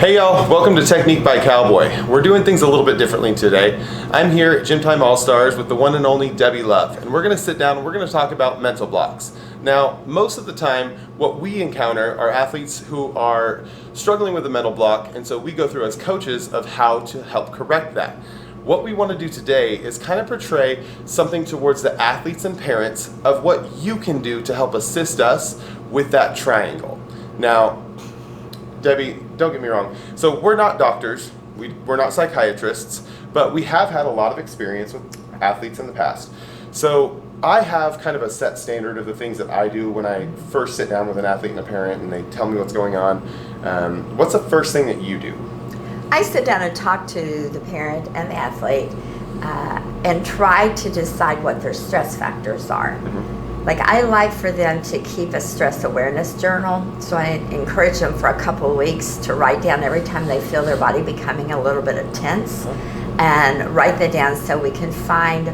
Hey y'all, welcome to Technique by Cowboy. We're doing things a little bit differently today. I'm here at Gym Time All-Stars with the one and only Debbie Love, and we're going to sit down and we're going to talk about mental blocks. Now, most of the time, what we encounter are athletes who are struggling with a mental block, and so we go through as coaches of how to help correct that. What we want to do today is kind of portray something towards the athletes and parents of what you can do to help assist us with that triangle. Now, Debbie, don't get me wrong. So we're not doctors, we're not psychiatrists, but we have had a lot of experience with athletes in the past. So I have kind of a set standard of the things that I do when I first sit down with an athlete and a parent and they tell me what's going on. What's the first thing that you do? I sit down and talk to the parent and the athlete and try to decide what their stress factors are. Mm-hmm. Like, I like for them to keep a stress awareness journal, so I encourage them for a couple of weeks to write down every time they feel their body becoming a little bit tense, and write that down so we can find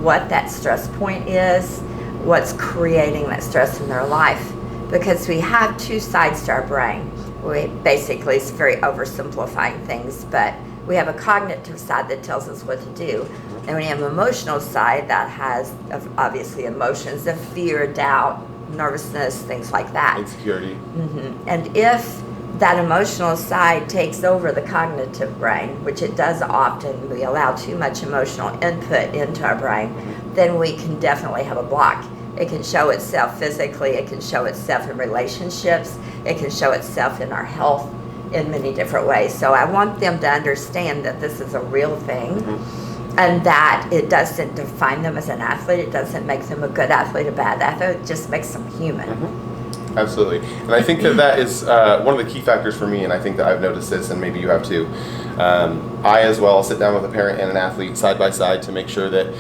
what that stress point is, what's creating that stress in their life. Because we have two sides to our brain. We basically, it's very oversimplifying things, but we have a cognitive side that tells us what to do. And we have an emotional side that has obviously emotions of fear, doubt, nervousness, things like that. Insecurity. Mm-hmm. And if that emotional side takes over the cognitive brain, which it does often, we allow too much emotional input into our brain, then we can definitely have a block. It can show itself physically, it can show itself in relationships, it can show itself in our health in many different ways. So I want them to understand that this is a real thing, and that it doesn't define them as an athlete. It doesn't make them a good athlete, a bad athlete. It just makes them human. Absolutely. And I think that is one of the key factors for me, and I think that I've noticed this, and maybe you have too. I as well sit down with a parent and an athlete side by side to make sure that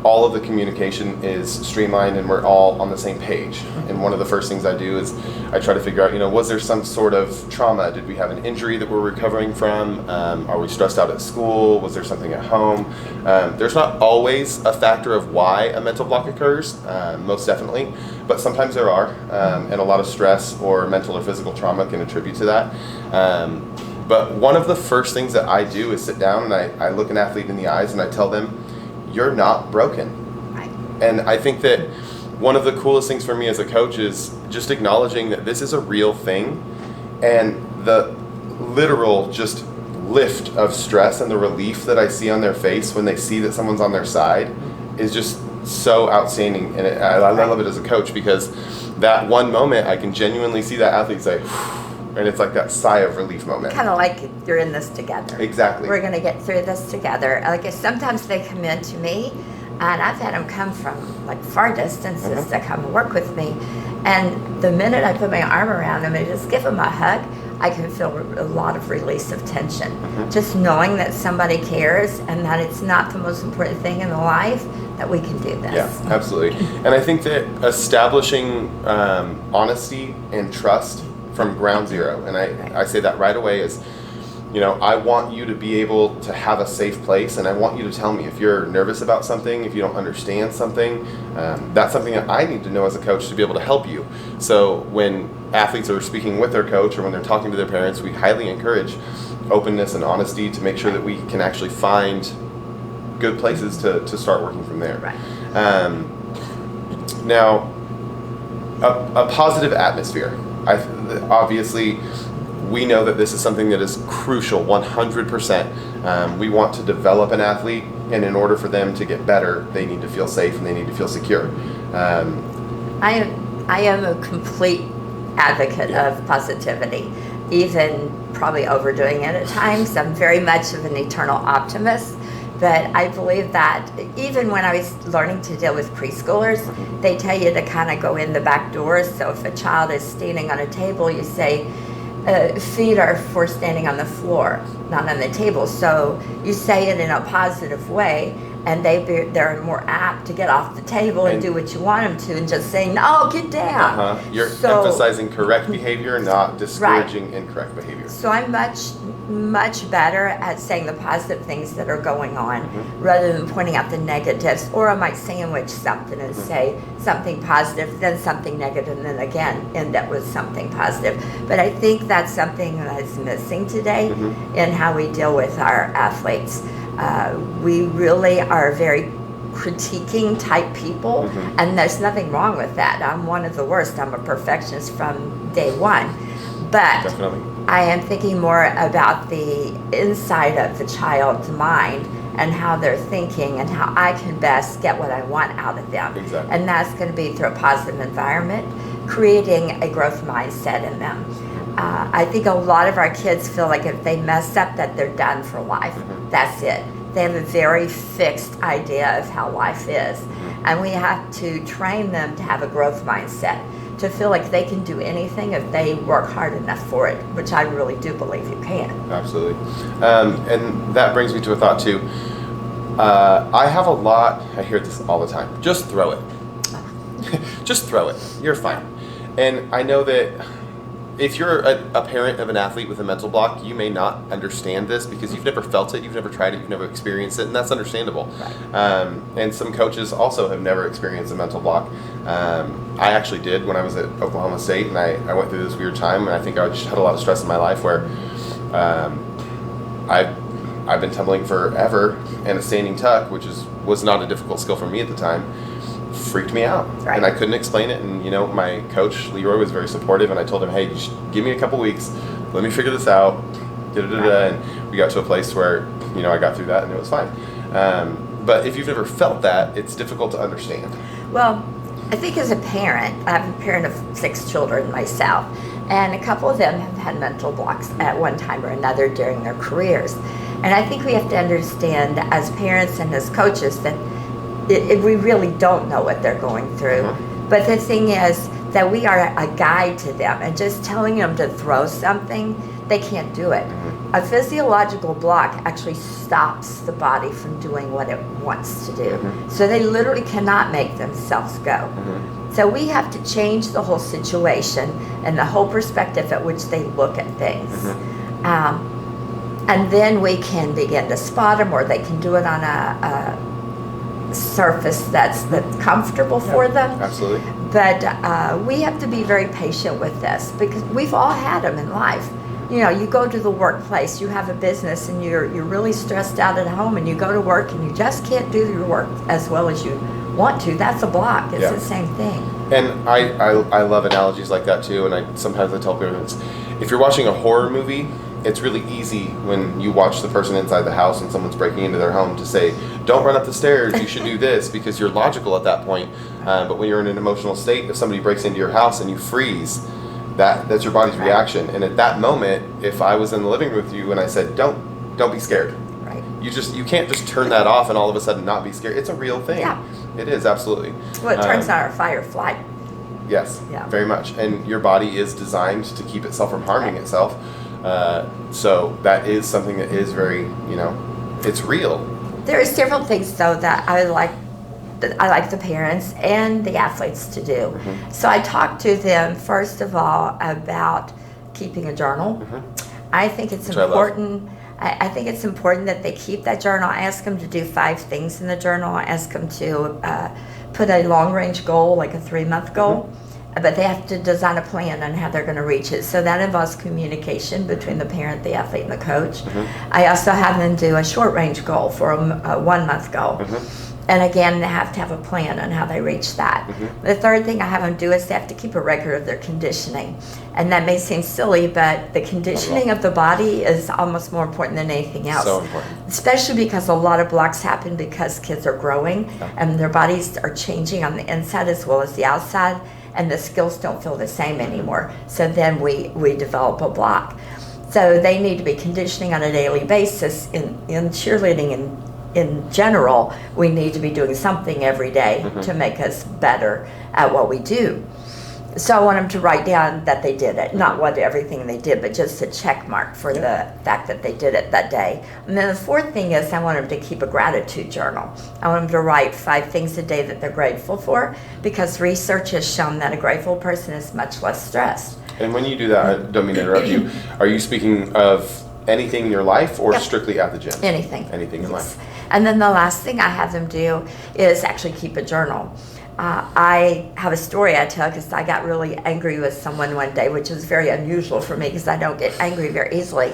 all of the communication is streamlined and we're all on the same page. And one of the first things I do is I try to figure out, was there some sort of trauma? Did we have an injury that we're recovering from? Are we stressed out at school? Was there something at home? There's not always a factor of why a mental block occurs, most definitely, but sometimes there are, and a lot of stress or mental or physical trauma can attribute to that. But one of the first things that I do is sit down and I look an athlete in the eyes and I tell them, you're not broken. Right. And I think that one of the coolest things for me as a coach is just acknowledging that this is a real thing, and the literal just lift of stress and the relief that I see on their face when they see that someone's on their side is just so outstanding. And I love it as a coach, because that one moment I can genuinely see that athlete say, and it's like that sigh of relief moment. Kind of like you're in this together. Exactly. We're going to get through this together. Like, sometimes they come in to me, and I've had them come from like far distances to come and work with me. And the minute I put my arm around them and just give them a hug, I can feel a lot of release of tension. Just knowing that somebody cares and that it's not the most important thing in life, that we can do this. Yeah, absolutely. And I think that establishing honesty and trust from ground zero, and I say that right away, is, I want you to be able to have a safe place, and I want you to tell me if you're nervous about something, if you don't understand something. That's something that I need to know as a coach to be able to help you. So when athletes are speaking with their coach or when they're talking to their parents, we highly encourage openness and honesty to make sure that we can actually find good places to start working from there. Right. Now, a positive atmosphere. Obviously, we know that this is something that is crucial, 100%. We want to develop an athlete, and in order for them to get better, they need to feel safe and they need to feel secure. I am a complete advocate of positivity, even probably overdoing it at times. I'm very much of an eternal optimist. But I believe that even when I was learning to deal with preschoolers, they tell you to kind of go in the back door. So if a child is standing on a table, you say, feet are for standing on the floor, not on the table. So you say it in a positive way, and they're more apt to get off the table and do what you want them to, and just saying, "No, get down." You're emphasizing correct behavior, not discouraging incorrect behavior. So I'm much much better at saying the positive things that are going on rather than pointing out the negatives. Or I might sandwich something and say something positive, then something negative, and then again end up with something positive. But I think that's something that's missing today in how we deal with our athletes. We really are very critiquing type people, and there's nothing wrong with that. I'm one of the worst. I'm a perfectionist from day one. But Definitely. I am thinking more about the inside of the child's mind and how they're thinking and how I can best get what I want out of them. Exactly. And that's going to be through a positive environment, creating a growth mindset in them. I think a lot of our kids feel like if they mess up that they're done for life. That's it. They have a very fixed idea of how life is. And we have to train them to have a growth mindset, to feel like they can do anything if they work hard enough for it, which I really do believe you can. Absolutely. And that brings me to a thought too. I have a lot, I hear this all the time, just throw it. Just throw it. You're fine. And I know that if you're a parent of an athlete with a mental block, you may not understand this because you've never felt it, you've never tried it, you've never experienced it, and that's understandable. Right. And some coaches also have never experienced a mental block. I actually did when I was at Oklahoma State, and I went through this weird time, and I think I just had a lot of stress in my life where I've been tumbling forever, and a standing tuck, which was not a difficult skill for me at the time, freaked me out. Right. And I couldn't explain it. And my coach Leroy was very supportive, and I told him, hey, just give me a couple weeks, let me figure this out. And we got to a place where I got through that and it was fine. But if you've never felt that, it's difficult to understand. Well, I think as a parent, I'm a parent of 6 children myself, and a couple of them have had mental blocks at one time or another during their careers. And I think we have to understand as parents and as coaches that we really don't know what they're going through. But the thing is that we are a guide to them, and just telling them to throw something, they can't do it. A physiological block actually stops the body from doing what it wants to do. So they literally cannot make themselves go. So we have to change the whole situation and the whole perspective at which they look at things. And then we can begin to spot them, or they can do it on a surface that's comfortable for them. Absolutely. But we have to be very patient with this because we've all had them in life. You go to the workplace, you have a business, and you're really stressed out at home, and you go to work and you just can't do your work as well as you want to. That's a block. It's the same thing. And I love analogies like that too. And sometimes I tell parents, if you're watching a horror movie, it's really easy when you watch the person inside the house and someone's breaking into their home to say, don't run up the stairs, you should do this, because you're logical at that point. But when you're in an emotional state, if somebody breaks into your house and you freeze, that's your body's reaction. And at that moment, if I was in the living room with you and I said, don't be scared. Right. You can't just turn that off and all of a sudden not be scared. It's a real thing. Yeah. It is, absolutely. Well, it turns on our fight or flight. Yes, Yeah. very much. And your body is designed to keep itself from harming itself. So that is something that is very, it's real. There's several things though that I like the parents and the athletes to do. So I talk to them first of all about keeping a journal. I think it's important. I think it's important that they keep that journal. I ask them to do 5 things in the journal. I ask them to put a long-range goal, like a 3-month goal. But they have to design a plan on how they're going to reach it. So that involves communication between the parent, the athlete, and the coach. I also have them do a short-range goal for a 1-month goal. And again, they have to have a plan on how they reach that. The third thing I have them do is they have to keep a record of their conditioning. And that may seem silly, but the conditioning of the body is almost more important than anything else. So important. Especially because a lot of blocks happen because kids are growing and their bodies are changing on the inside as well as the outside, and the skills don't feel the same anymore. So then we develop a block. So they need to be conditioning on a daily basis. In cheerleading in general, we need to be doing something every day to make us better at what we do. So I want them to write down that they did it, not what everything they did, but just a check mark for the fact that they did it that day. And then the fourth thing is I want them to keep a gratitude journal. I want them to write 5 things a day that they're grateful for, because research has shown that a grateful person is much less stressed. And when you do that, I don't mean to interrupt you, are you speaking of anything in your life, or Yep. strictly at the gym? Anything. Anything in Yes. life. And then the last thing I have them do is actually keep a journal. I have a story I tell because I got really angry with someone one day, which is very unusual for me because I don't get angry very easily.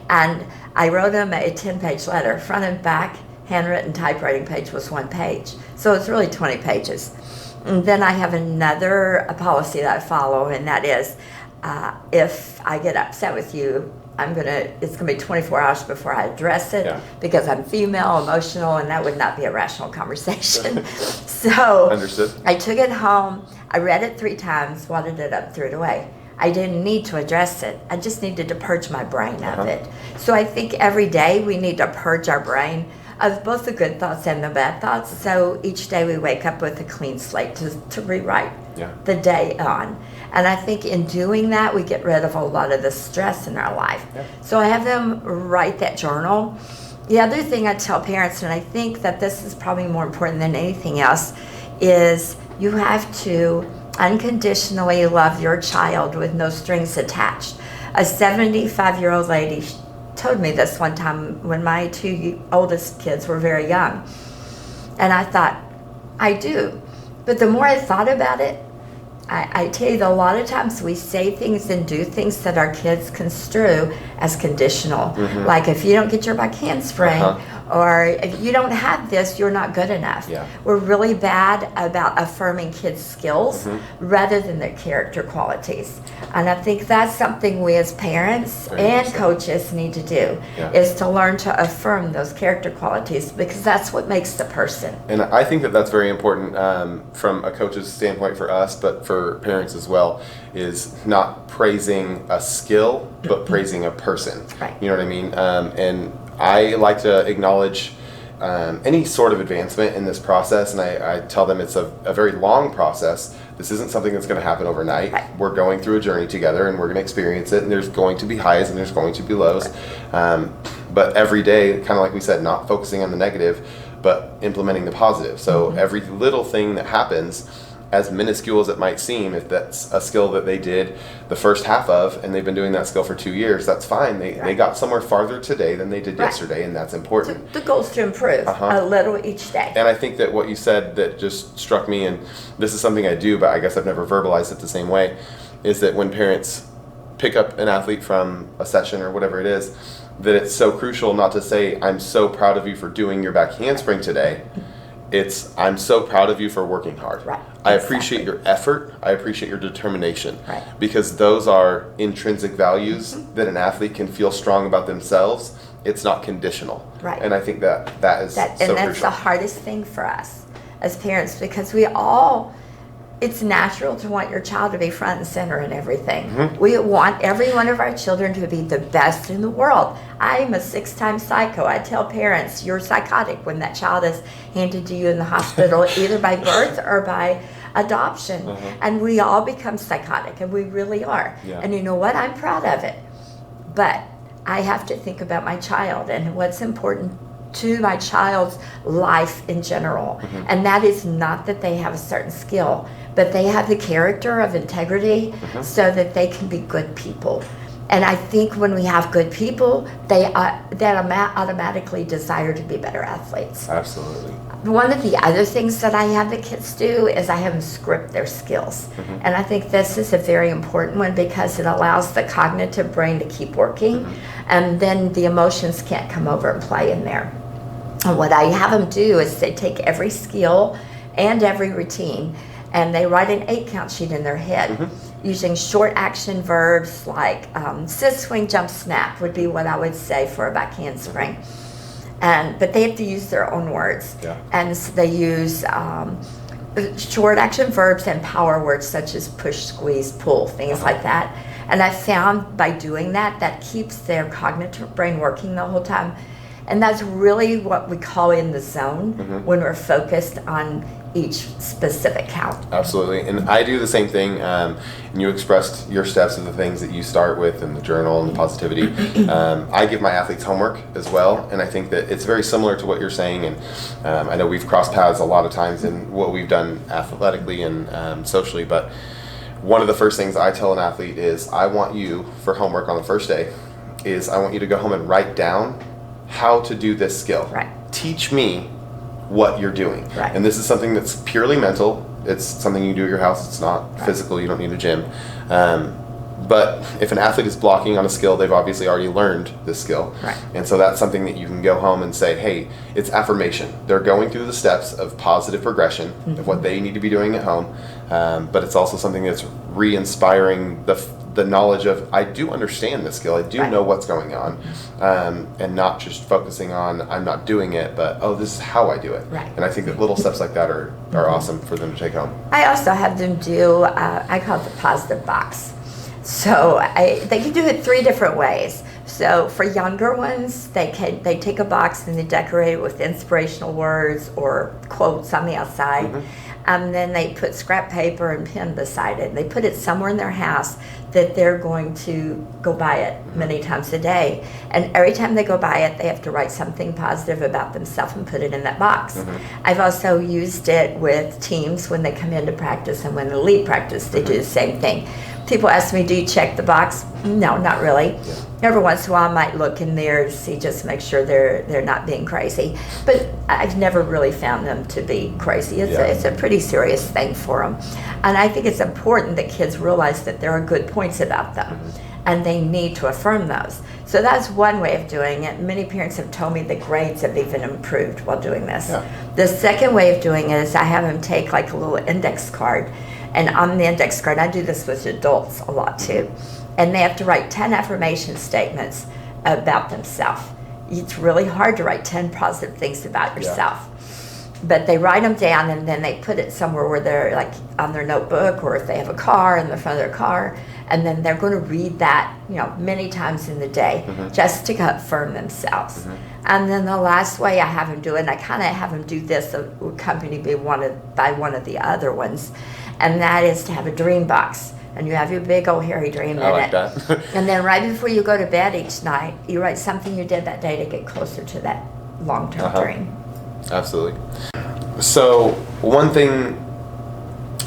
And I wrote them a 10-page letter, front and back, handwritten typewriting page was 1 page. So it's really 20 pages. And then I have another policy that I follow, and that is if I get upset with you, it's gonna be 24 hours before I address it, Yeah. because I'm female, emotional, and that would not be a rational conversation. So Understood. I took it home, I read it 3 times, wadded it up, threw it away. I didn't need to address it. I just needed to purge my brain of it. So I think every day we need to purge our brain of both the good thoughts and the bad thoughts. So each day we wake up with a clean slate to rewrite the day on. And I think in doing that, we get rid of a lot of the stress in our life. Yeah. So I have them write that journal. The other thing I tell parents, and I think that this is probably more important than anything else, is you have to unconditionally love your child with no strings attached. A 75-year-old lady told me this one time when my 2 oldest kids were very young. And I thought, I do. But the more I thought about it, I tell you that a lot of times we say things and do things that our kids construe as conditional. Like, if you don't get your back handspring, or if you don't have this, you're not good enough. Yeah. We're really bad about affirming kids' skills rather than their character qualities. And I think that's something we as parents and coaches need to do, is to learn to affirm those character qualities, because that's what makes the person. And I think that that's very important from a coach's standpoint for us, but for parents as well, is not praising a skill, but praising a person. Right. You know what I mean? And I like to acknowledge any sort of advancement in this process, and I tell them it's a very long process. This isn't something that's going to happen overnight. Right. We're going through a journey together, and we're going to experience it, and there's going to be highs and there's going to be lows. But every day, kind of like we said, not focusing on the negative, but implementing the positive. So every little thing that happens, as minuscule as it might seem, if that's a skill that they did the first half of, and they've been doing that skill for 2 years, that's fine. They got somewhere farther today than they did yesterday, and that's important. The goal is to improve a little each day. And I think that what you said that just struck me, and this is something I do, but I guess I've never verbalized it the same way, is that when parents pick up an athlete from a session or whatever it is, that it's so crucial not to say, I'm so proud of you for doing your back handspring today. It's, I'm so proud of you for working hard. Right. I appreciate your effort. I appreciate your determination. Right. Because those are intrinsic values that an athlete can feel strong about themselves. It's not conditional. Right. And I think that is so and that's crucial. the hardest thing for us as parents, because it's natural to want your child to be front and center in everything. We want every one of our children to be the best in the world. I'm a 6-time psycho. I tell parents, you're psychotic when that child is handed to you in the hospital, either by birth or by adoption. And we all become psychotic, and we really are. Yeah. And you know what? I'm proud of it. But I have to think about my child and what's important to my child's life in general. And that is not that they have a certain skill, but they have the character of integrity so that they can be good people. And I think when we have good people, that automatically desire to be better athletes. Absolutely. One of the other things that I have the kids do is I have them script their skills. And I think this is a very important one, because it allows the cognitive brain to keep working, and then the emotions can't come over and play in there. And what I have them do is they take every skill and every routine, and they write an 8-count sheet in their head using short action verbs like sit, swing, jump, snap would be what I would say for a back handspring. But they have to use their own words. And so they use short action verbs and power words such as push, squeeze, pull, things like that. And I found by doing that, that keeps their cognitive brain working the whole time. And that's really what we call in the zone when we're focused on each specific count. Absolutely. And I do the same thing. And you expressed your steps of the things that you start with in the journal and the positivity. I give my athletes homework as well. And I think that it's very similar to what you're saying. And I know we've crossed paths a lot of times in what we've done athletically and socially. But one of the first things I tell an athlete is, I want you for homework on the first day, is I want you to go home and write down how to do this skill. Right. Teach me what you're doing. Right. And this is something that's purely mental. It's something you do at your house. It's not physical. You don't need a gym. But if an athlete is blocking on a skill, they've obviously already learned this skill. Right. And so that's something that you can go home and say, hey, it's affirmation. They're going through the steps of positive progression of what they need to be doing at home. But it's also something that's re-inspiring the knowledge of, I do understand this skill. I do know what's going on. And not just focusing on, I'm not doing it, but, oh, this is how I do it. Right. And I think that little steps like that are awesome for them to take home. I also have them do, I call it the positive box. So they can do it 3 different ways. So for younger ones, they take a box and they decorate it with inspirational words or quotes on the outside. And then they put scrap paper and pen beside it. They put it somewhere in their house that they're going to go by it many times a day. And every time they go by it, they have to write something positive about themselves and put it in that box. I've also used it with teams when they come into practice, and when they leave practice, they do the same thing. People ask me, do you check the box? No, not really. Yeah. Every once in a while I might look in there to see, just make sure they're not being crazy. But I've never really found them to be crazy. It's a pretty serious thing for them. And I think it's important that kids realize that there are good points about them. And they need to affirm those. So that's one way of doing it. Many parents have told me the grades have even improved while doing this. Yeah. The second way of doing it is I have them take like a little index card. And on the index card, I do this with adults a lot too, and they have to write 10 affirmation statements about themselves. It's really hard to write 10 positive things about yourself. But they write them down, and then they put it somewhere where they're like on their notebook, or if they have a car, in the front of their car, and then they're going to read that, many times in the day, just to affirm themselves. And then the last way I have them do it, and I kind of have them do this, accompanied by one of the other ones, and that is to have a dream box. And you have your big old hairy dream in it. I like that. And then right before you go to bed each night, you write something you did that day to get closer to that long-term dream. Absolutely. So one thing,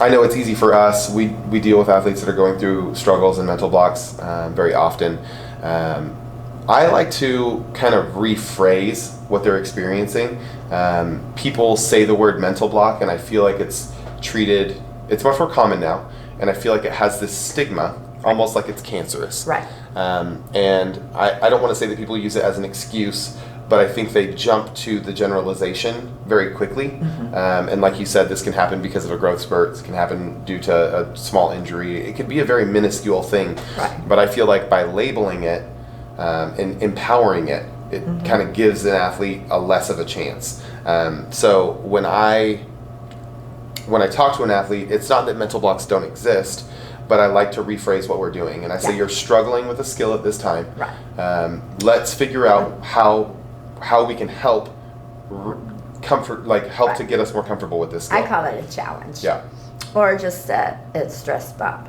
I know it's easy for us. We deal with athletes that are going through struggles and mental blocks very often. I like to kind of rephrase what they're experiencing. People say the word mental block, and I feel like it's much more common now, and I feel like it has this stigma, almost like it's cancerous. Right. And I don't want to say that people use it as an excuse, but I think they jump to the generalization very quickly. And like you said, this can happen because of a growth spurt. It can happen due to a small injury. It could be a very minuscule thing. Right. But I feel like by labeling it and empowering it, it kind of gives an athlete a less of a chance. So when I talk to an athlete, it's not that mental blocks don't exist, but I like to rephrase what we're doing. And I say, you're struggling with a skill at this time. Right. Let's figure out how we can help to get us more comfortable with this skill. I call it a challenge. Yeah. Or just a stress bump.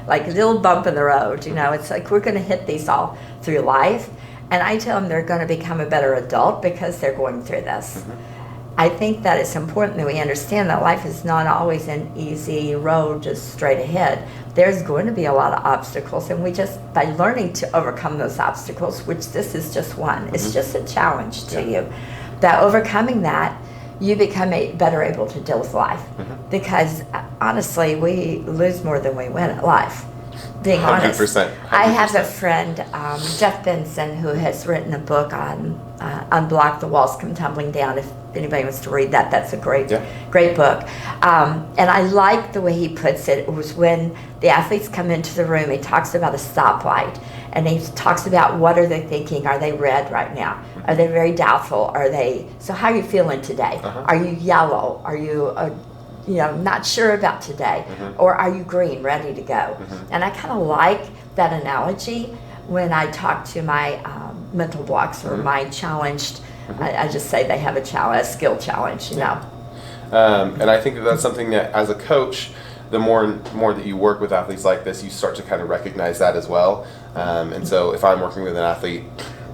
Like a little bump in the road, It's like we're going to hit these all through life. And I tell them they're going to become a better adult because they're going through this. I think that it's important that we understand that life is not always an easy road, just straight ahead. There's going to be a lot of obstacles, and we just, by learning to overcome those obstacles, which this is just one, it's just a challenge to you, that overcoming that, you become better able to deal with life. Because honestly, we lose more than we win at life. Being honest. 100%. I have a friend, Jeff Benson, who has written a book on Unblock the Walls Come Tumbling Down. If anybody wants to read that, that's a great book. And I like the way he puts it. It was when the athletes come into the room, he talks about a stoplight. And he talks about what are they thinking? Are they red right now? Are they very doubtful? So how are you feeling today? Are you yellow? Are you not sure about today? Or are you green, ready to go? And I kind of like that analogy when I talk to my mental blocks or my challenged. I just say they have a skill challenge, And I think that's something that, as a coach, the more that you work with athletes like this, you start to kind of recognize that as well. And so if I'm working with an athlete,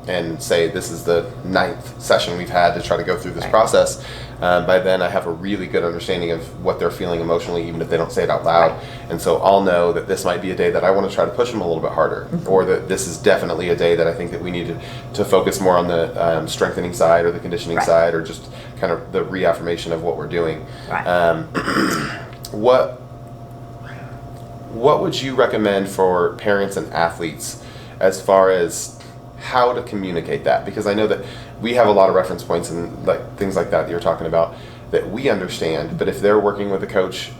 and say this is the 9th session we've had to try to go through this process, by then I have a really good understanding of what they're feeling emotionally, even if they don't say it out loud. And so I'll know that this might be a day that I want to try to push them a little bit harder, or that this is definitely a day that I think that we need to focus more on the strengthening side or the conditioning side, or just kind of the reaffirmation of what we're doing. What would you recommend for parents and athletes as far as how to communicate that? Because I know that we have a lot of reference points and like things like that you're talking about that we understand, but if they're working with a coach,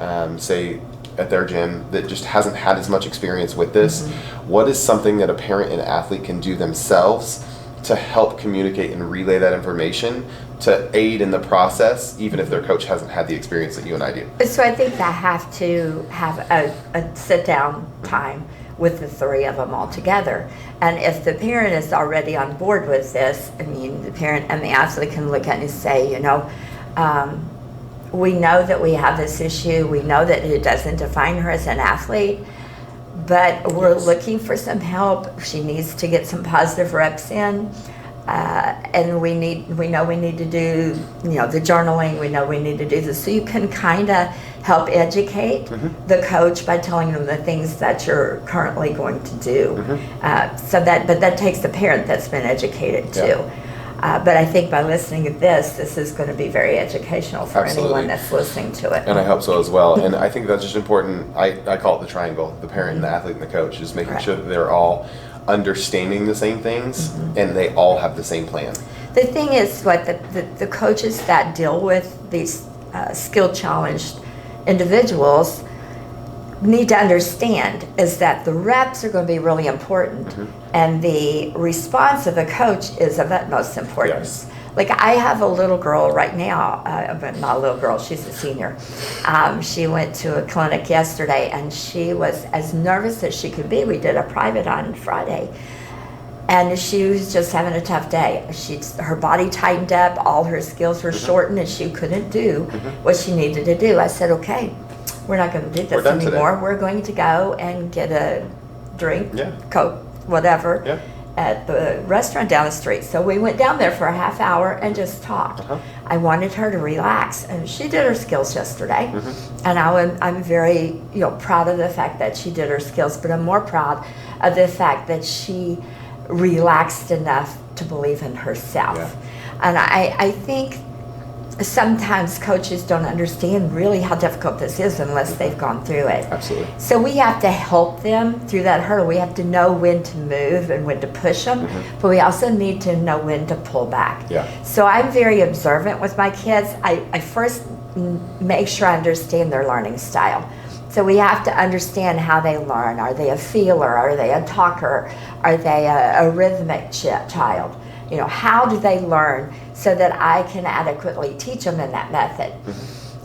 say at their gym, that just hasn't had as much experience with this, what is something that a parent and athlete can do themselves to help communicate and relay that information to aid in the process, even if their coach hasn't had the experience that you and I do? So I think they have to have a sit-down time with the three of them all together. And if the parent is already on board with this, I mean, the parent and the athlete can look at it and say, you know, we know that we have this issue. We know that it doesn't define her as an athlete, but we're looking for some help. She needs to get some positive reps in. And we know we need to do, you know, the journaling. We know we need to do this. So you can kind of help educate the coach by telling them the things that you're currently going to do. But that takes the parent that's been educated too. But I think by listening to this is going to be very educational for anyone that's listening to it. And I hope so as well. And I think that's just important. I call it the triangle: the parent, the athlete, and the coach. Just making sure that they're all understanding the same things and they all have the same plan. The thing is, what the coaches that deal with these skill challenged individuals need to understand is that the reps are going to be really important, and the response of the coach is of utmost importance. Like, I have a little girl right now, but not a little girl, she's a senior. She went to a clinic yesterday and she was as nervous as she could be. We did a private on Friday, and she was just having a tough day. Her body tightened up, all her skills were shortened, and she couldn't do what she needed to do. I said, okay, we're not going to do this anymore. Today. We're going to go and get a drink, Coke, whatever, at the restaurant down the street. So we went down there for a half hour and just talked. I wanted her to relax, and she did her skills yesterday. And I'm very proud of the fact that she did her skills, but I'm more proud of the fact that she relaxed enough to believe in herself. And I think sometimes coaches don't understand really how difficult this is unless they've gone through it. Absolutely. So we have to help them through that hurdle. We have to know when to move and when to push them, but we also need to know when to pull back. So I'm very observant with my kids. I first make sure I understand their learning style. So we have to understand how they learn. Are they a feeler? Are they a talker? Are they a rhythmic child? How do they learn so that I can adequately teach them in that method?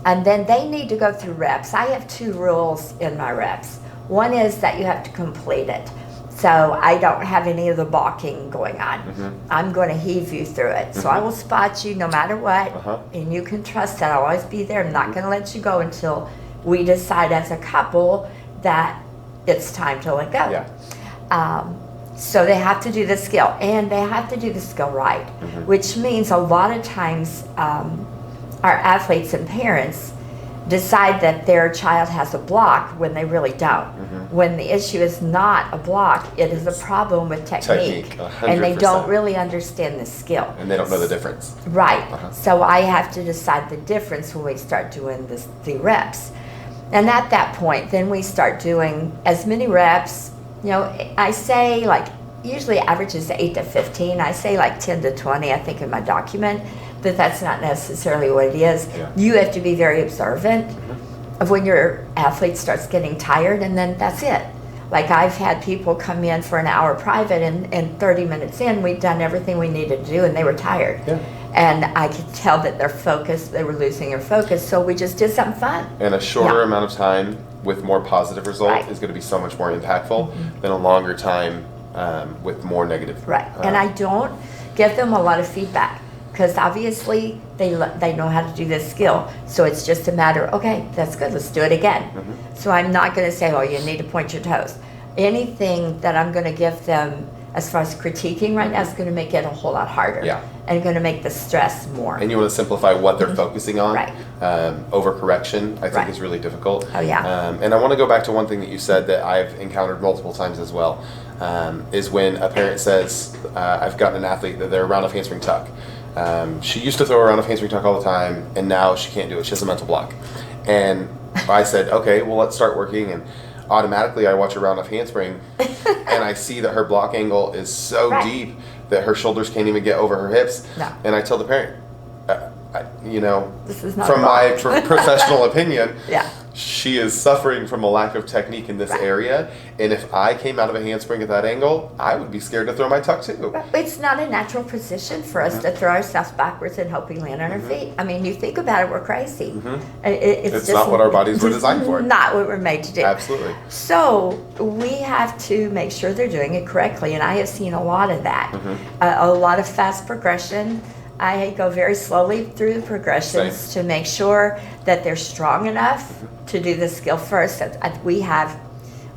And then they need to go through reps. I have 2 rules in my reps. One is that you have to complete it. So I don't have any of the balking going on. I'm going to heave you through it. So I will spot you no matter what, and you can trust that I'll always be there. I'm not going to let you go until we decide as a couple that it's time to let go. So they have to do the skill, and they have to do the skill right, which means a lot of times our athletes and parents decide that their child has a block when they really don't. When the issue is not a block, it is a problem with technique, and they don't really understand the skill. And they don't know the difference. So I have to decide the difference when we start doing the reps. And at that point, then we start doing as many reps. I say usually average is 8 to 15. I say 10 to 20, I think, in my document, but that's not necessarily what it is. You have to be very observant of when your athlete starts getting tired, and then that's it. I've had people come in for an hour private, and 30 minutes in, we'd done everything we needed to do, and they were tired. And I could tell that their focus, they were losing their focus, so we just did something fun. And a shorter amount of time with more positive result is going to be so much more impactful than a longer time with more negative. And I don't give them a lot of feedback, because obviously they know how to do this skill. So it's just a matter, okay, that's good, let's do it again. So I'm not going to say, oh, you need to point your toes. Anything that I'm going to give them as far as critiquing right now, is going to make it a whole lot harder. Yeah. And going to make the stress more. And you want to simplify what they're focusing on. Right. Overcorrection, I think, Right. is really difficult. Oh, yeah. And I want to go back to one thing that you said that I've encountered multiple times as well, is when a parent says, I've gotten an athlete that they're around a handspring tuck. She used to throw around a handspring tuck all the time, and now she can't do it. She has a mental block. And I said, okay, well, let's start working. And automatically I watch a round of handspring, and I see that her block angle is so Right. deep that her shoulders can't even get over her hips. No. And I tell the parent, This is not from a my block. professional opinion, Yeah. she is suffering from a lack of technique in this Right. area. And if I came out of a handspring at that angle, I would be scared to throw my tuck too. It's not a natural position for us to throw ourselves backwards and hope we land on our feet. I mean, you think about it, we're crazy. It's It's just not what our bodies were designed for. Not what we're made to do. Absolutely. So we have to make sure they're doing it correctly, and I have seen a lot of that. A lot of fast progression. I go very slowly through the progressions to make sure that they're strong enough to do the skill first. We have,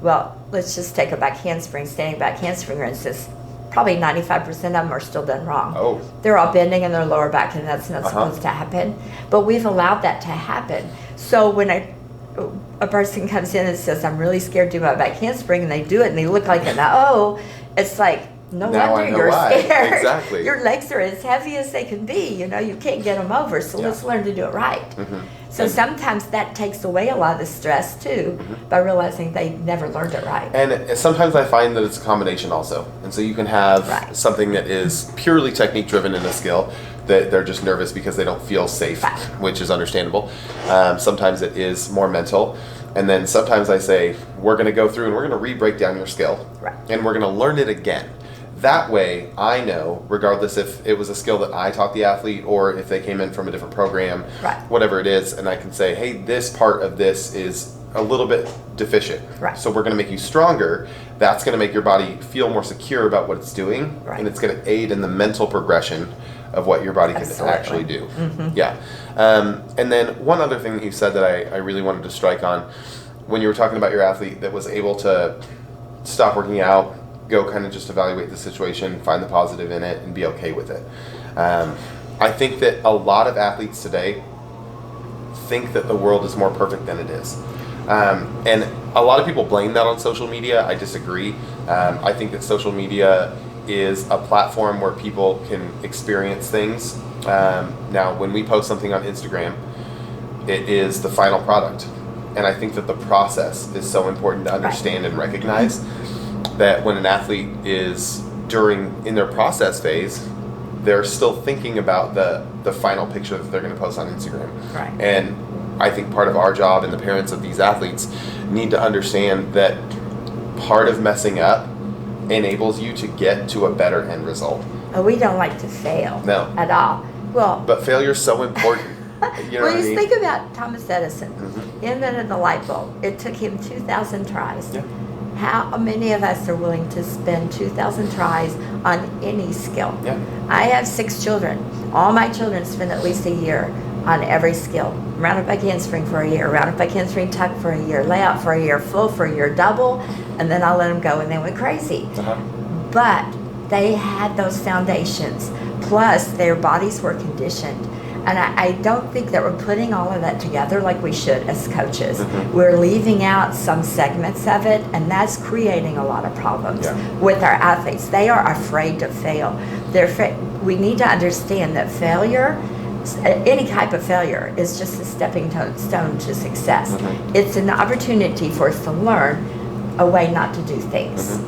well, let's just take a back handspring, standing back handspring, for instance. Probably 95% of them are still done wrong. Oh. They're all bending in their lower back, and that's not supposed to happen. But we've allowed that to happen. So when a person comes in and says, I'm really scared to do my back handspring, and they do it, and they look like an O, it's like, no Now wonder I know you're why. scared. Exactly. Your legs are as heavy as they can be. You know, you can't get them over, so let's learn to do it right. So sometimes that takes away a lot of the stress too, by realizing they never learned it right. And sometimes I find that it's a combination also. And so you can have Right. something that is purely technique driven in a skill that they're just nervous because they don't feel safe, Right. which is understandable. Sometimes it is more mental. And then sometimes I say, we're going to go through and we're going to re-break down your skill. Right. And we're going to learn it again. That way, I know, regardless if it was a skill that I taught the athlete or if they came in from a different program, Right. whatever it is, and I can say, hey, this part of this is a little bit deficient. Right. So we're going to make you stronger. That's going to make your body feel more secure about what it's doing, Right. and it's going to aid in the mental progression of what your body can Absolutely. actually do. Yeah. And then one other thing that you said that I really wanted to strike on, when you were talking about your athlete that was able to stop working out, go kind of just evaluate the situation, find the positive in it, and be okay with it. I think that a lot of athletes today think that the world is more perfect than it is. And a lot of people blame that on social media. I disagree. I think that social media is a platform where people can experience things. Now, when we post something on Instagram, it is the final product. And I think that the process is so important to understand and recognize. That when an athlete is in their process phase, they're still thinking about the final picture that they're going to post on Instagram. Right. And I think part of our job and the parents of these athletes need to understand that part of messing up enables you to get to a better end result. We don't like to fail. No. At all. Well, But failure's so important. You know well, what I you mean? think about Thomas Edison. He invented the light bulb. It took him 2,000 tries. Yeah. How many of us are willing to spend 2,000 tries on any skill? Yeah. I have 6 children. All my children spend at least a year on every skill. Round up back handspring for a year, round up back handspring tuck for a year, layout for a year, full for a year, double, and then I let them go and they went crazy. But they had those foundations, plus their bodies were conditioned. And I don't think that we're putting all of that together like we should as coaches. We're leaving out some segments of it, and that's creating a lot of problems with our athletes. They are afraid to fail. We need to understand that failure, any type of failure, is just a stepping stone to success. It's an opportunity for us to learn a way not to do things.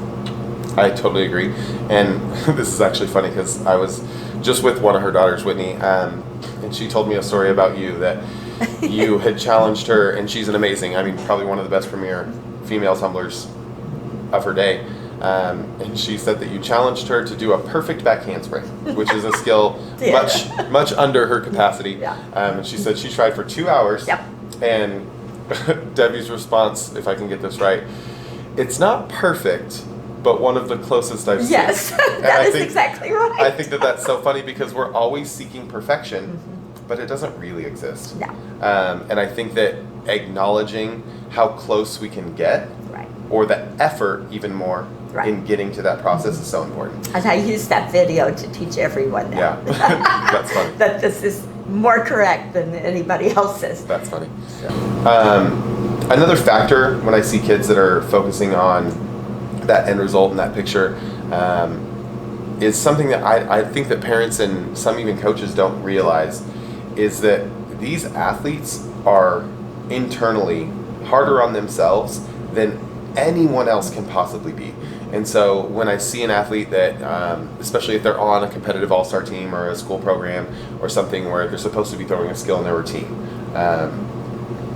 I totally agree. And this is actually funny because I was just with one of her daughters, Whitney, and she told me a story about you that you had challenged her, and she's probably one of the best premier female tumblers of her day. And she said that you challenged her to do a perfect back handspring, which is a skill much under her capacity. And she said she tried for 2 hours. And Debbie's response, if I can get this right, it's not perfect, but one of the closest I've seen. Yes, that is exactly right. I think that that's so funny because we're always seeking perfection, but it doesn't really exist. No. And I think that acknowledging how close we can get, or the effort even more, Right. in getting to that process is so important. And I use that video to teach everyone now. Yeah, that's funny. That this is more correct than anybody else's. That's funny. Yeah. Another factor when I see kids that are focusing on that end result and that picture is something that I think that parents and some even coaches don't realize is that these athletes are internally harder on themselves than anyone else can possibly be. And so when I see an athlete that, especially if they're on a competitive all-star team or a school program or something where they're supposed to be throwing a skill in their routine,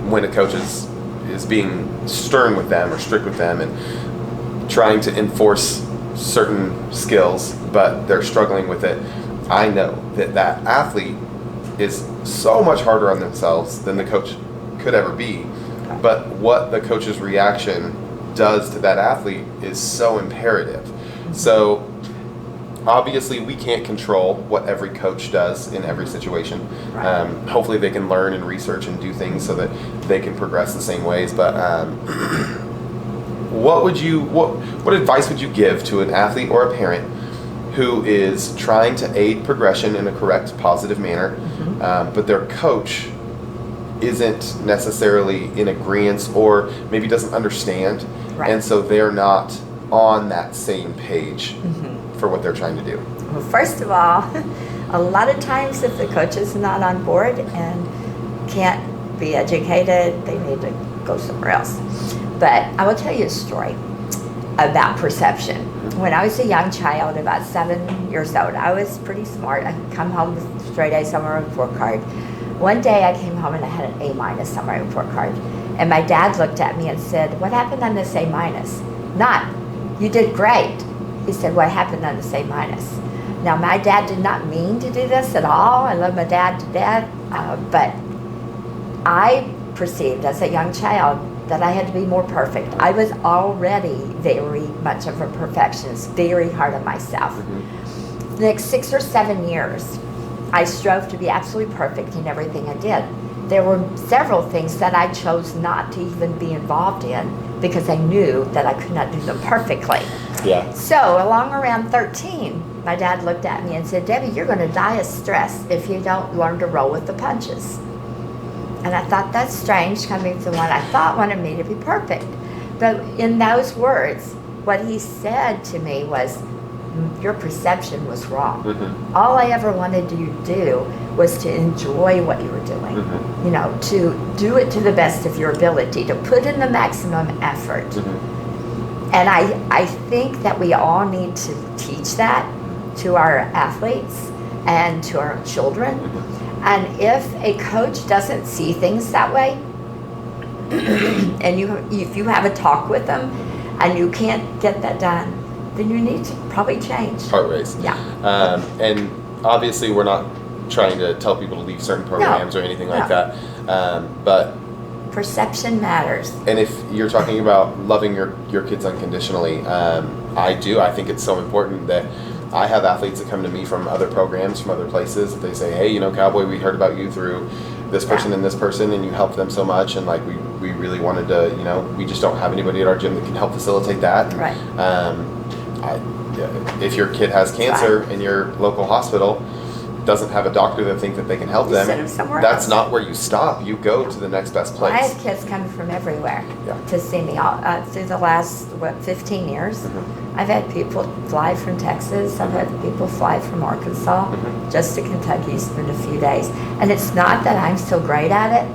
when a coach is being stern with them or strict with them and trying to enforce certain skills, but they're struggling with it, I know that that athlete is so much harder on themselves than the coach could ever be. But what the coach's reaction does to that athlete is so imperative. So obviously we can't control what every coach does in every situation. Right. Hopefully they can learn and research and do things so that they can progress the same ways. But what advice would you give to an athlete or a parent who is trying to aid progression in a correct, positive manner, but their coach isn't necessarily in agreement or maybe doesn't understand, Right. and so they're not on that same page for what they're trying to do? Well, first of all, a lot of times if the coach is not on board and can't be educated, they need to go somewhere else. But I will tell you a story about perception. When I was a young child, about 7 years old, I was pretty smart. I could come home with straight A's on my report card. One day I came home and I had an A- on my report card. And my dad looked at me and said, "What happened on this A-?" "None. You did great." He said, "What happened on this A-?" Now my dad did not mean to do this at all. I love my dad to death. But I perceived as a young child that I had to be more perfect. I was already very much of a perfectionist, very hard on myself. The next 6 or 7 years, I strove to be absolutely perfect in everything I did. There were several things that I chose not to even be involved in because I knew that I could not do them perfectly. Yeah. So along around 13, my dad looked at me and said, "Debbie, you're going to die of stress if you don't learn to roll with the punches." And I thought, that's strange coming from one I thought wanted me to be perfect. But in those words, what he said to me was, "Your perception was wrong. All I ever wanted you to do was to enjoy what you were doing. You know, to do it to the best of your ability, to put in the maximum effort." And I think that we all need to teach that to our athletes and to our children. And if a coach doesn't see things that way, and if you have a talk with them and you can't get that done, then you need to probably change. Heart race. Yeah. And obviously we're not trying to tell people to leave certain programs or anything like that. But perception matters. and if you're talking about loving your kids unconditionally, I do. I think it's so important that I have athletes that come to me from other programs, from other places, that they say, "Hey, you know, Cowboy, we heard about you through this person and this person, and you helped them so much, and like we really wanted to, you know, we just don't have anybody at our gym that can help facilitate that." And, Right. if your kid has cancer in your local hospital, doesn't have a doctor that think that they can help You them, send them somewhere that's else. not where you stop. You go to the next best place. I have kids coming from everywhere to see me all, through the last, 15 years. I've had people fly from Texas. I've had people fly from Arkansas just to Kentucky, spend a few days. And it's not that I'm so great at it,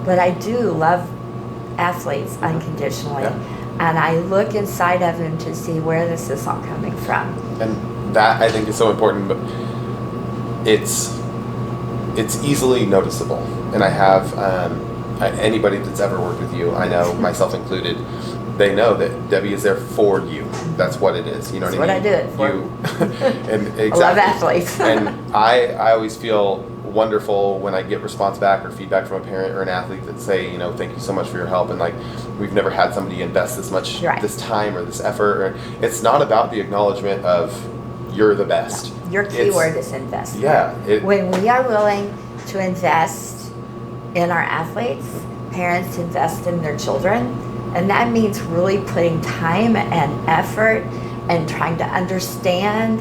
but I do love athletes unconditionally. And I look inside of them to see where this is all coming from. And that, I think, is so important, but it's easily noticeable. And I have anybody that's ever worked with you, I know, myself included, they know that Debbie is there for you. That's what it is. You know That's what I what mean? I do it for. And exactly. I love athletes. And I always feel wonderful when I get response back or feedback from a parent or an athlete that say, you know, "Thank you so much for your help," and like, we've never had somebody invest this much, this time or this effort. Or, it's not about the acknowledgement of you're the best. Your key word is invest. Yeah. When we are willing to invest in our athletes, parents invest in their children, and that means really putting time and effort and trying to understand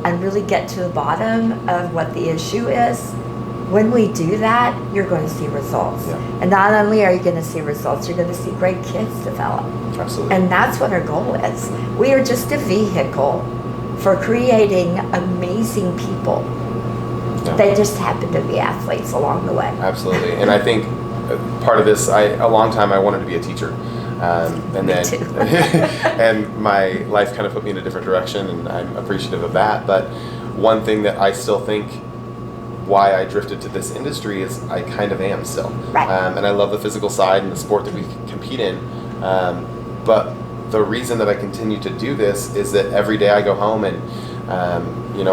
and really get to the bottom of what the issue is. When we do that, you're going to see results. Yeah. And not only are you going to see results, you're going to see great kids develop. Absolutely. And that's what our goal is. We are just a vehicle for creating amazing people. Yeah. They just happen to be athletes along the way. Absolutely. And I think part of this, a long time I wanted to be a teacher. And Me then, too. and my life kind of put me in a different direction, and I'm appreciative of that. But one thing that I still think why I drifted to this industry is I kind of am still. Right. And I love the physical side and the sport that we compete in. But the reason that I continue to do this is that every day I go home and,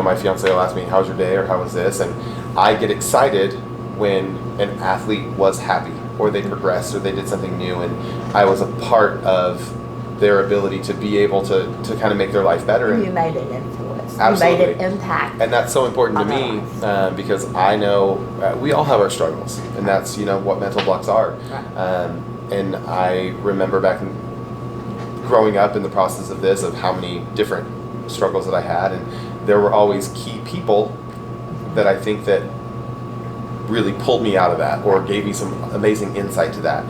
my fiance will ask me, how's your day, or how was this? And I get excited when an athlete was happy, or they progressed, or they did something new, and I was a part of their ability to be able to kind of make their life better. You made an influence. Absolutely. You made an impact. And that's so important to on me their because I know we all have our struggles, and that's what mental blocks are. Right. And I remember back growing up in the process of this, of how many different struggles that I had, and there were always key people that I think that really pulled me out of that, or gave me some amazing insight to that.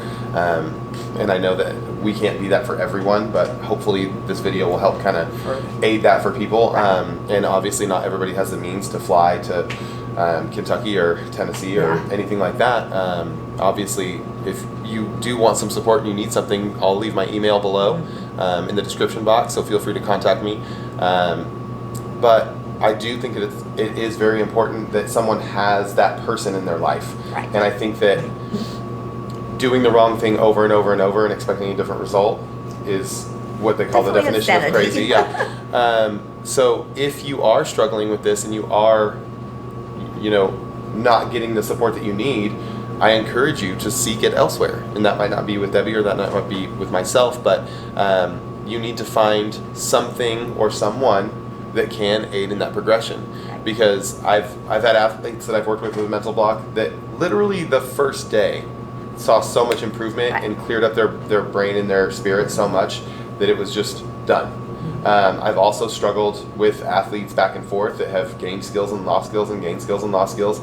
And I know that we can't be that for everyone, but hopefully this video will help kind of aid that for people. And obviously not everybody has the means to fly to Kentucky or Tennessee or anything like that. Obviously, if you do want some support and you need something, I'll leave my email below in the description box, so feel free to contact me. But I do think that it is very important that someone has that person in their life. Right. And I think that doing the wrong thing over and over and over and expecting a different result is what they call the Definitely definition of crazy. insanity. Yeah. So if you are struggling with this and you are, not getting the support that you need, I encourage you to seek it elsewhere. And that might not be with Debbie, or that might be with myself, but you need to find something or someone that can aid in that progression. Because I've had athletes that I've worked with a mental block that literally the first day saw so much improvement and cleared up their brain and their spirit so much that it was just done. I've also struggled with athletes back and forth that have gained skills and lost skills and gained skills and lost skills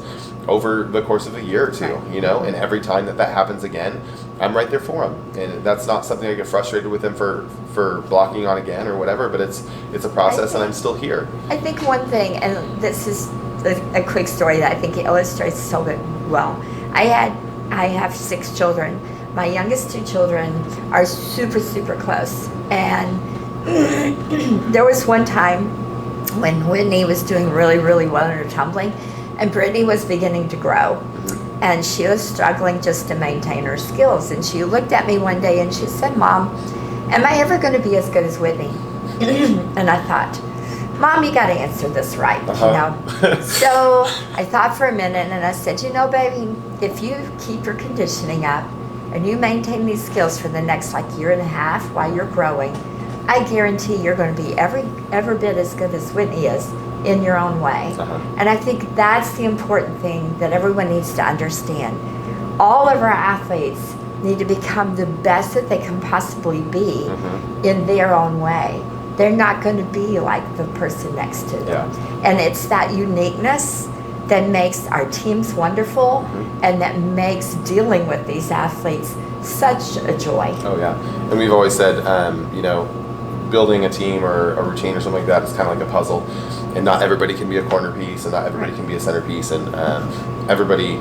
over the course of a year or two, and every time that happens again, I'm right there for them. And that's not something I get frustrated with them for blocking on again or whatever, but it's a process, and I'm still here. I think one thing, and this is a quick story that I think illustrates so well. I have 6 children. My youngest 2 children are super, super close. And there was one time when Whitney was doing really, really well in her tumbling, and Brittany was beginning to grow. And she was struggling just to maintain her skills. And she looked at me one day and she said, "Mom, am I ever going to be as good as Whitney?" And I thought, "Mom, you got to answer this right, So I thought for a minute, and I said, "Baby, if you keep your conditioning up and you maintain these skills for the next year and a half while you're growing, I guarantee you're going to be every bit as good as Whitney is in your own way." And I think that's the important thing that everyone needs to understand. All of our athletes need to become the best that they can possibly be in their own way. They're not going to be like the person next to them. And it's that uniqueness that makes our teams wonderful and that makes dealing with these athletes such a joy. Oh yeah. And we've always said, building a team or a routine or something like that is kind of like a puzzle, and not everybody can be a corner piece, and not everybody can be a centerpiece, and everybody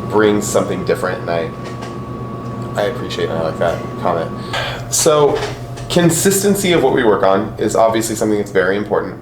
brings something different, and I appreciate and I like that comment. So consistency of what we work on is obviously something that's very important.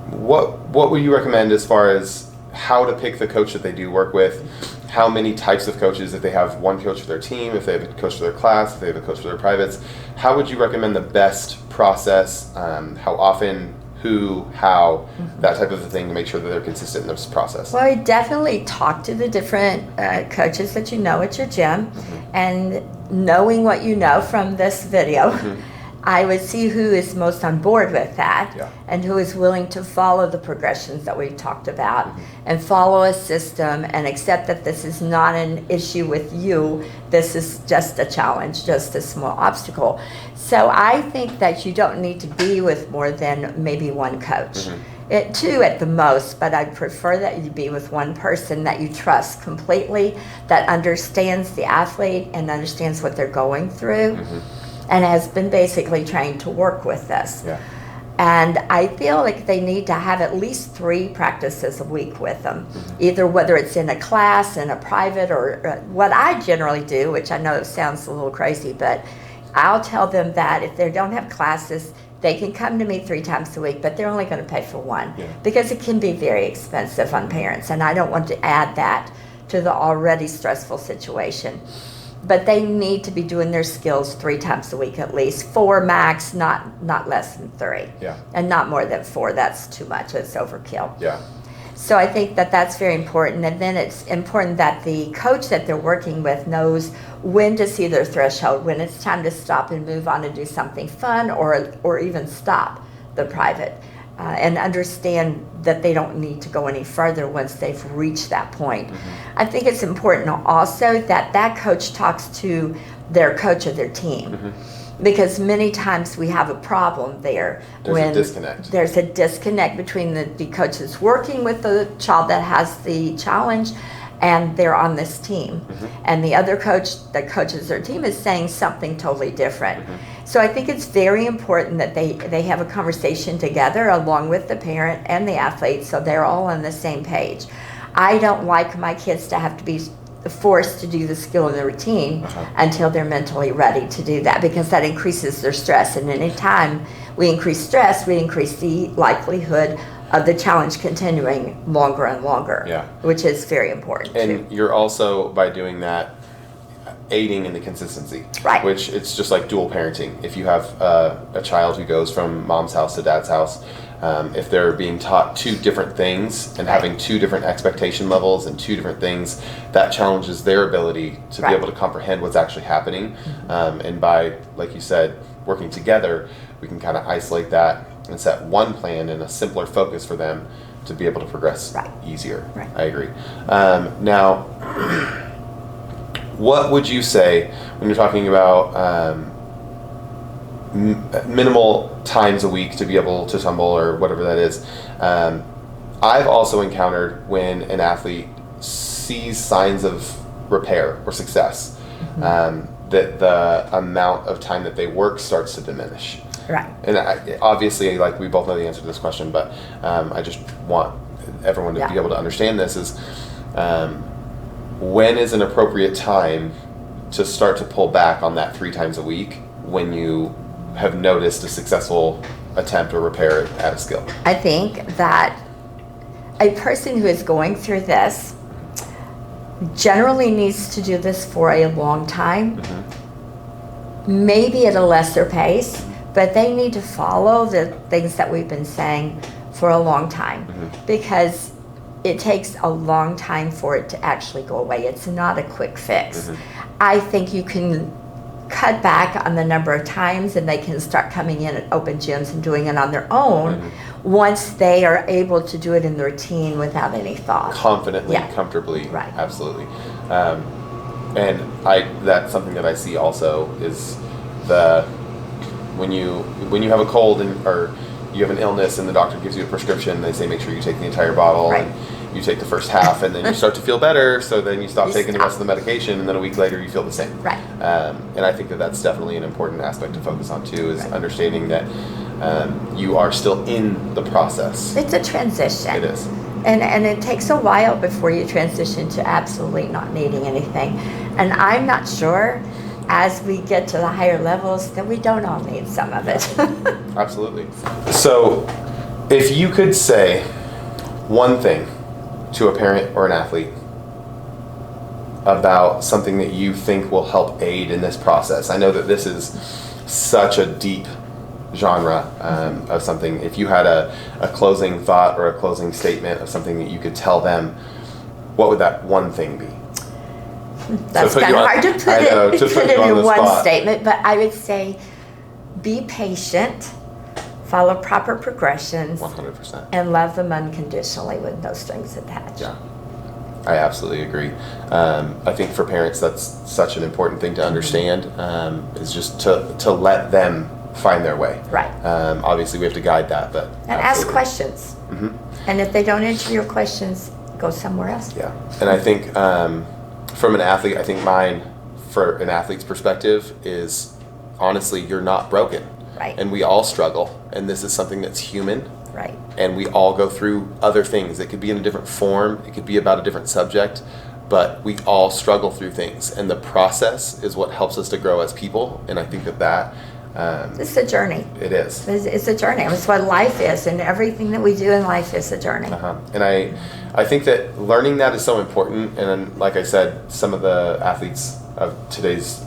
What would you recommend as far as how to pick the coach that they do work with? How many types of coaches, if they have one coach for their team, if they have a coach for their class, if they have a coach for their privates, how would you recommend the best process, how often, who, how, that type of a thing, to make sure that they're consistent in this process? Well, I definitely talk to the different coaches that you know at your gym, and knowing what you know from this video, I would see who is most on board with that, Yeah. and who is willing to follow the progressions that we've talked about, and follow a system and accept that this is not an issue with you. This is just a challenge, just a small obstacle. So I think that you don't need to be with more than maybe one coach. Two at the most, but I prefer that you be with one person that you trust completely, that understands the athlete and understands what they're going through, and has been basically trained to work with this. Yeah. And I feel like they need to have at least 3 practices a week with them, either whether it's in a class, in a private, or what I generally do, which I know it sounds a little crazy, but I'll tell them that if they don't have classes, they can come to me 3 times a week, but they're only going to pay for 1, because it can be very expensive on parents, and I don't want to add that to the already stressful situation. But they need to be doing their skills 3 times a week at least, 4 max, not less than 3. Yeah. And not more than 4. That's too much. It's overkill. Yeah. So I think that that's very important. And then it's important that the coach that they're working with knows when to see their threshold, when it's time to stop and move on and do something fun, or even stop the private. And understand that they don't need to go any further once they've reached that point. I think it's important also that that coach talks to their coach of their team, because many times we have a problem there. There's a disconnect. There's a disconnect between the coach that's working with the child that has the challenge, and they're on this team. And the other coach that coaches their team is saying something totally different. So I think it's very important that they have a conversation together along with the parent and the athlete, so they're all on the same page. I don't like my kids to have to be forced to do the skill and the routine until they're mentally ready to do that, because that increases their stress. And any time we increase stress, we increase the likelihood of the challenge continuing longer and longer, which is very important. And you're also, by doing that, aiding in the consistency, right? Which it's just like dual parenting. If you have a child who goes from mom's house to dad's house, if they're being taught 2 different things and having 2 different expectation levels and 2 different things, that challenges their ability to be able to comprehend what's actually happening. And by, like you said, working together, we can kind of isolate that and set one plan and a simpler focus for them to be able to progress easier. I agree. Now, what would you say when you're talking about minimal times a week to be able to tumble, or whatever that is? I've also encountered when an athlete sees signs of repair or success, that the amount of time that they work starts to diminish. Right. And obviously, like, we both know the answer to this question, but I just want everyone to be able to understand this is, when is an appropriate time to start to pull back on that 3 times a week when you have noticed a successful attempt or repair at a skill? I think that a person who is going through this generally needs to do this for a long time, maybe at a lesser pace, but they need to follow the things that we've been saying for a long time, because it takes a long time for it to actually go away. It's not a quick fix. I think you can cut back on the number of times, and they can start coming in at open gyms and doing it on their own once they are able to do it in the routine without any thought. Comfortably. Absolutely. And that's something that I see also is when you have a cold or you have an illness and the doctor gives you a prescription, they say make sure you take the entire bottle, and you take the first half, and then you start to feel better, so then you stop taking the rest of the medication, and then a week later you feel the same. And I think that that's definitely an important aspect to focus on too, is understanding that you are still in the process. It's a transition. It is. And it takes a while before you transition to absolutely not needing anything. And I'm not sure, as we get to the higher levels, that we don't all need some of it. Absolutely. So, if you could say one thing to a parent or an athlete about something that you think will help aid in this process. I know that this is such a deep genre of something. If you had a closing thought or a closing statement of something that you could tell them, what would that one thing be? That's kind of hard to put it in one statement, but I would say be patient, follow proper progressions, 100%. and love them unconditionally with no strings attached. Yeah, I absolutely agree. I think for parents, that's such an important thing to understand, is just to let them find their way. Right. Obviously, we have to guide that, but And ask questions. And if they don't answer your questions, go somewhere else. Yeah, and I think from an athlete, I think mine, for an athlete's perspective, is honestly, you're not broken. Right. And we all struggle, and this is something that's human. Right. And we all go through other things. It could be in a different form, it could be about a different subject, but we all struggle through things, and the process is what helps us to grow as people. And I think that it's a journey. it is. It's a journey. It's what life is, and everything that we do in life is a journey. And I think that learning that is so important. And like I said, some of the athletes of today's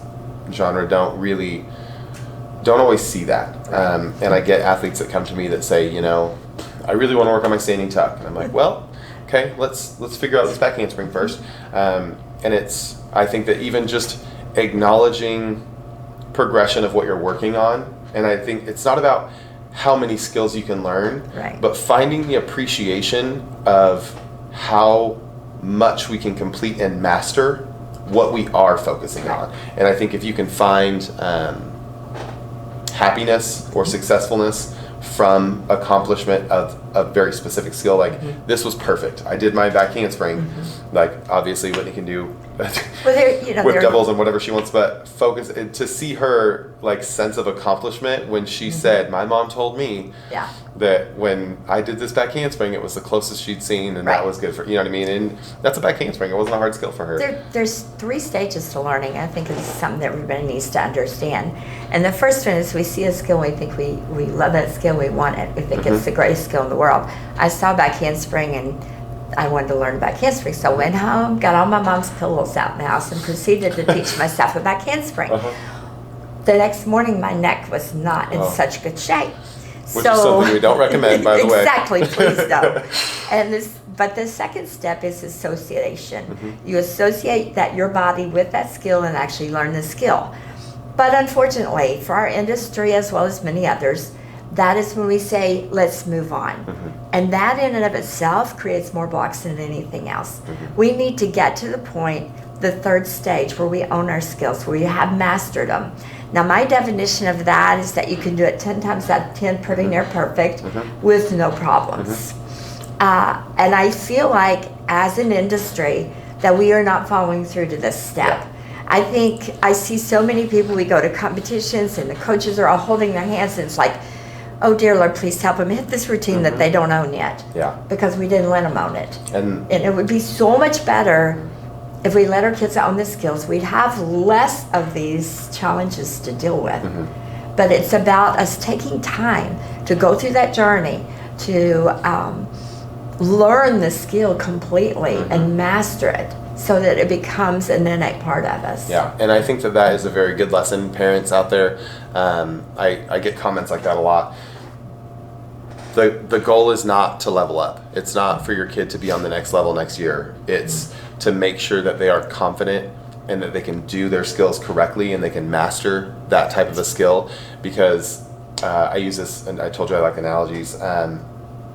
genre don't always see that. And I get athletes that come to me that say, I really want to work on my standing tuck. And I'm like, well, okay, let's figure out this back handspring first. And I think that even just acknowledging progression of what you're working on, and I think it's not about how many skills you can learn, right, but finding the appreciation of how much we can complete and master what we are focusing on. And I think if you can find happiness or successfuless from accomplishment of a very specific skill, like this was perfect. I did my back handspring. Like obviously Whitney can do with doubles and whatever she wants, but focus to see her like sense of accomplishment when she said, my mom told me that when I did this back handspring, it was the closest she'd seen, and that was good for, you know what I mean? And that's a back handspring. It wasn't a hard skill for her. There's 3 stages to learning. I think it's something that everybody needs to understand. And the first one is we see a skill, we think we love that skill, we want it. We think it's the greatest skill in the world. I saw back handspring and I wanted to learn back handspring, so I went home, got all my mom's pillows out in the house, and proceeded to teach myself a back handspring. The next morning, my neck was not in such good shape. Which is something we don't recommend, by the way. Exactly, please don't. But the second step is association. You associate your body with that skill and actually learn the skill. But unfortunately, for our industry as well as many others, that is when we say, let's move on. And that in and of itself creates more blocks than anything else. We need to get to the point, the third stage, where we own our skills, where we have mastered them. Now, my definition of that is that you can do it 10 times out of 10 pretty near perfect with no problems. And I feel like as an industry that we are not following through to this step. I think I see so many people, we go to competitions and the coaches are all holding their hands and it's like, oh dear Lord, please help them hit this routine that they don't own yet. Because we didn't let them own it. And it would be so much better if we let our kids own the skills. We'd have less of these challenges to deal with. But it's about us taking time to go through that journey, to learn the skill completely and master it so that it becomes an innate part of us. And I think that is a very good lesson. Parents out there, I get comments like that a lot. The goal is not to level up. It's not for your kid to be on the next level next year. It's to make sure that they are confident and that they can do their skills correctly and they can master that type of a skill. Because I use this, and I told you I like analogies.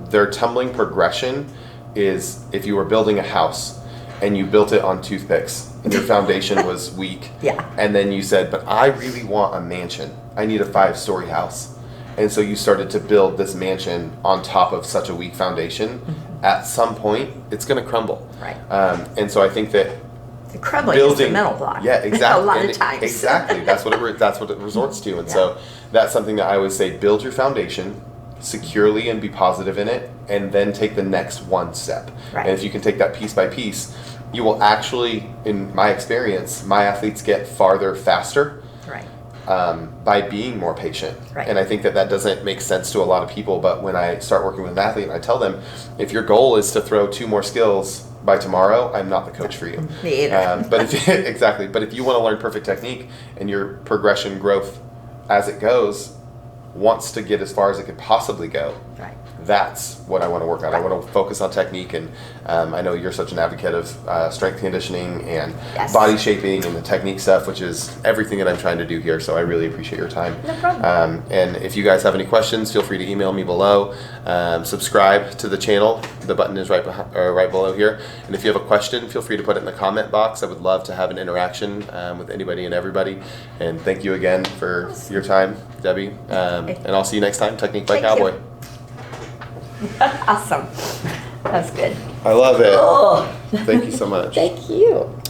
Their tumbling progression is if you were building a house and you built it on toothpicks and your foundation was weak. And then you said, but I really want a mansion. I need a 5-story house. And so you started to build this mansion on top of such a weak foundation. At some point, it's going to crumble. And so I think that the crumbling is the mental block. Exactly. A lot of times. Exactly. That's what it resorts to. And so that's something that I always say, build your foundation securely and be positive in it, and then take the next one step. And if you can take that piece by piece, you will actually, in my experience, my athletes get farther faster by being more patient. And I think that doesn't make sense to a lot of people, but when I start working with an athlete and I tell them, if your goal is to throw 2 more skills by tomorrow, I'm not the coach for you. Me either. But if you want to learn perfect technique and your progression growth as it goes wants to get as far as it could possibly go, that's what I want to work on. I want to focus on technique, and I know you're such an advocate of strength conditioning and Yes. body shaping and the technique stuff, which is everything that I'm trying to do here. So I really appreciate your time. No problem. And if you guys have any questions, feel free to email me below. Subscribe to the channel. The button is right below here. And if you have a question, feel free to put it in the comment box. I would love to have an interaction with anybody and everybody. And thank you again for your time, Debbie. And I'll see you next time. Technique by Thank Cowboy. you. Awesome. That's good. I love it. Oh. Thank you so much. Thank you.